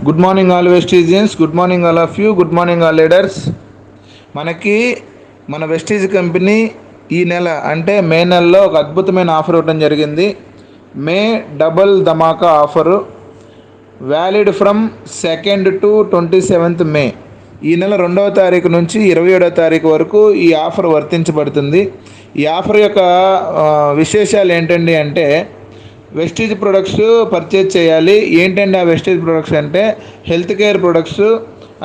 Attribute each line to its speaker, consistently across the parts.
Speaker 1: Good morning all వెస్టీజియన్స్, good morning all of you, good morning all leaders. మనకి మన Vestige company ఈ నెల అంటే మే నెలలో ఒక అద్భుతమైన ఆఫర్ ఇవ్వడం జరిగింది. May double dhamaka offer valid from 2nd to 27th May. ఈ నెల 2వ తారీఖు నుంచి 27వ తారీఖు వరకు ఈ ఆఫర్ వర్తించబడుతుంది. ఈ ఆఫర్ యొక్క విశేషాలు ఏంటండి అంటే, వెస్టీజ్ ప్రొడక్ట్స్ పర్చేజ్ చేయాలి. ఏంటంటే ఆ వెస్టీజ్ ప్రొడక్ట్స్ అంటే హెల్త్ కేర్ ప్రొడక్ట్స్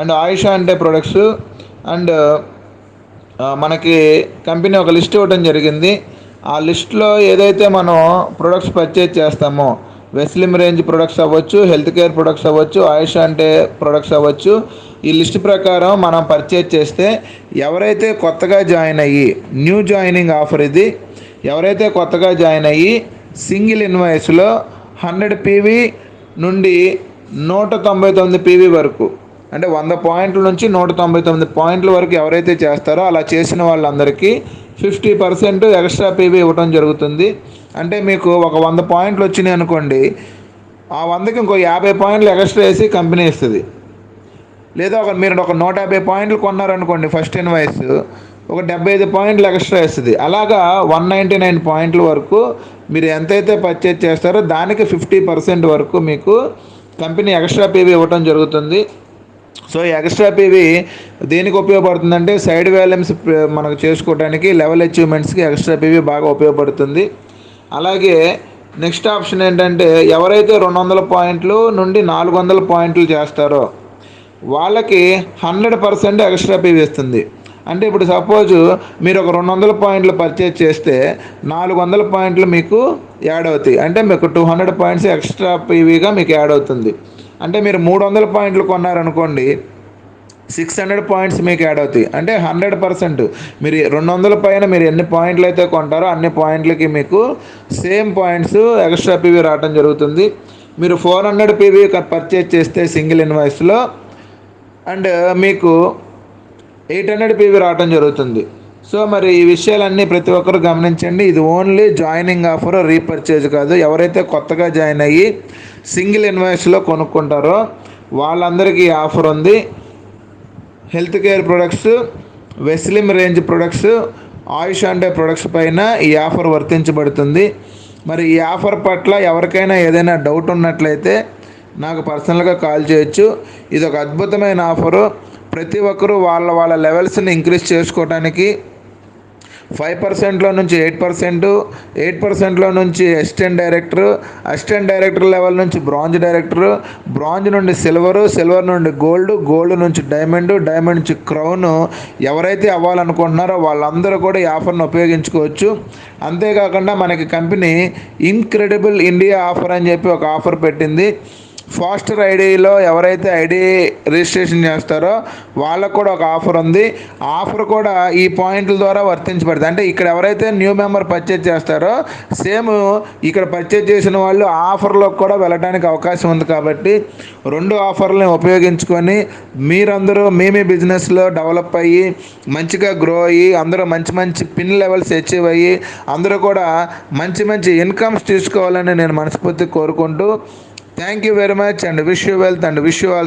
Speaker 1: అండ్ ఆయుష్ అంటే ప్రొడక్ట్స్ అండ్ మనకి కంపెనీ ఒక లిస్ట్ ఇవ్వడం జరిగింది. ఆ లిస్ట్లో ఏదైతే మనం ప్రొడక్ట్స్ పర్చేజ్ చేస్తామో, వెస్లిమ్ రేంజ్ ప్రొడక్ట్స్ అవ్వచ్చు, హెల్త్ కేర్ ప్రొడక్ట్స్ అవ్వచ్చు, ఆయుష్ అంటే ప్రొడక్ట్స్ అవ్వచ్చు, ఈ లిస్ట్ ప్రకారం మనం పర్చేజ్ చేస్తే ఎవరైతే కొత్తగా జాయిన్ అయ్యి, న్యూ జాయినింగ్ ఆఫర్ ఇది, ఎవరైతే కొత్తగా జాయిన్ అయ్యి సింగిల్ ఇన్వాయిస్లో 100 పీవీ నుండి 199 పీవీ వరకు, అంటే 100 పాయింట్ల నుంచి 199 పాయింట్ల వరకు ఎవరైతే చేస్తారో అలా చేసిన వాళ్ళందరికీ 50% ఎక్స్ట్రా పీవీ ఇవ్వడం జరుగుతుంది. అంటే మీకు ఒక 100 పాయింట్లు వచ్చినాయి అనుకోండి, ఆ 100కి ఇంకో 50 పాయింట్లు ఎక్స్ట్రా వేసి కంపెనీ ఇస్తుంది. లేదా మీరు ఒక 150 పాయింట్లు కొన్నారనుకోండి, ఫస్ట్ ఇన్వాయిస్ ఒక 75 పాయింట్లు ఎక్స్ట్రా వేస్తుంది. అలాగా 199 పాయింట్ల వరకు మీరు ఎంతైతే పర్చేజ్ చేస్తారో దానికి 50% వరకు మీకు కంపెనీ ఎక్స్ట్రా పీవీ ఇవ్వడం జరుగుతుంది. సో ఈ ఎక్స్ట్రా పీవీ దేనికి ఉపయోగపడుతుందంటే, సైడ్ వ్యాలెన్స్ మనకు చేసుకోవడానికి, లెవెల్ అచీవ్మెంట్స్కి ఎక్స్ట్రా పీవీ బాగా ఉపయోగపడుతుంది. అలాగే నెక్స్ట్ ఆప్షన్ ఏంటంటే, ఎవరైతే 200 పాయింట్లు నుండి 400 పాయింట్లు చేస్తారో వాళ్ళకి 100% ఎక్స్ట్రా పీవీ ఇస్తుంది. అంటే ఇప్పుడు సపోజ్ మీరు ఒక 200 పాయింట్లు పర్చేజ్ చేస్తే 400 పాయింట్లు మీకు యాడ్ అవుతాయి. అంటే మీకు 200 పాయింట్స్ ఎక్స్ట్రా పీవీగా మీకు యాడ్ అవుతుంది. అంటే మీరు 300 పాయింట్లు కొన్నారనుకోండి, 600 పాయింట్స్ మీకు యాడ్ అవుతాయి. అంటే 100% మీరు 200 పైన మీరు ఎన్ని పాయింట్లు అయితే కొంటారో అన్ని పాయింట్లకి మీకు సేమ్ పాయింట్స్ ఎక్స్ట్రా పీవీ రావడం జరుగుతుంది. మీరు 400 పీవీ పర్చేజ్ చేస్తే సింగిల్ ఇన్వాయిస్లో అండ్ మీకు 800 పీవీ రావడం జరుగుతుంది. సో మరి ఈ విషయాలన్నీ ప్రతి ఒక్కరు గమనించండి. ఇది ఓన్లీ జాయినింగ్ ఆఫర్, రీపర్చేజ్ కాదు. ఎవరైతే కొత్తగా జాయిన్ అయ్యి సింగిల్ ఇన్వాయిస్లో కొనుక్కుంటారో వాళ్ళందరికీ ఈ ఆఫర్ ఉంది. Health care products, Weslim range products, Ayush అంటే ప్రొడక్ట్స్ పైన ఈ ఆఫర్ వర్తించబడుతుంది. మరి ఈ ఆఫర్ పట్ల ఎవరికైనా ఏదైనా డౌట్ ఉన్నట్లయితే నాకు పర్సనల్గా కాల్ చేయొచ్చు. ఇది ఒక అద్భుతమైన ఆఫరు. ప్రతి ఒక్కరూ వాళ్ళ లెవెల్స్ని ఇంక్రీజ్ చేసుకోవడానికి 5%లో నుంచి 8%, 8%లో నుంచి అసిస్టెంట్ డైరెక్టర్ లెవెల్ నుంచి బ్రాంజ్ నుండి సిల్వర్ నుండి గోల్డ్ నుంచి డైమండ్ నుంచి క్రౌన్ ఎవరైతే అవ్వాలనుకుంటున్నారో వాళ్ళందరూ కూడా ఈ ఆఫర్ను ఉపయోగించుకోవచ్చు. అంతేకాకుండా మనకి కంపెనీ ఇన్క్రెడిబుల్ ఇండియా ఆఫర్ అని చెప్పి ఒక ఆఫర్ పెట్టింది. ఫాస్టర్ ఐడిలో ఎవరైతే ఐడి రిజిస్ట్రేషన్ చేస్తారో వాళ్ళకు కూడా ఒక ఆఫర్ ఉంది. ఆఫర్ కూడా ఈ పాయింట్ల ద్వారా వర్తించబడుతుంది. అంటే ఇక్కడ ఎవరైతే న్యూ మెంబర్ పర్చేజ్ చేస్తారో సేమ్ ఇక్కడ పర్చేజ్ చేసిన వాళ్ళు ఆఫర్లో కూడా వెళ్ళడానికి అవకాశం ఉంది. కాబట్టి 2 ఆఫర్లను ఉపయోగించుకొని మీరందరూ మీ బిజినెస్లో డెవలప్ అయ్యి మంచిగా గ్రో అయ్యి అందరూ మంచి పిన్ లెవెల్స్ అచీవ్ అయ్యి అందరూ కూడా మంచి ఇన్కమ్స్ తీసుకోవాలని నేను మనస్ఫూర్తిగా కోరుకుంటూ, thank you very much and wish you wealth and wish you all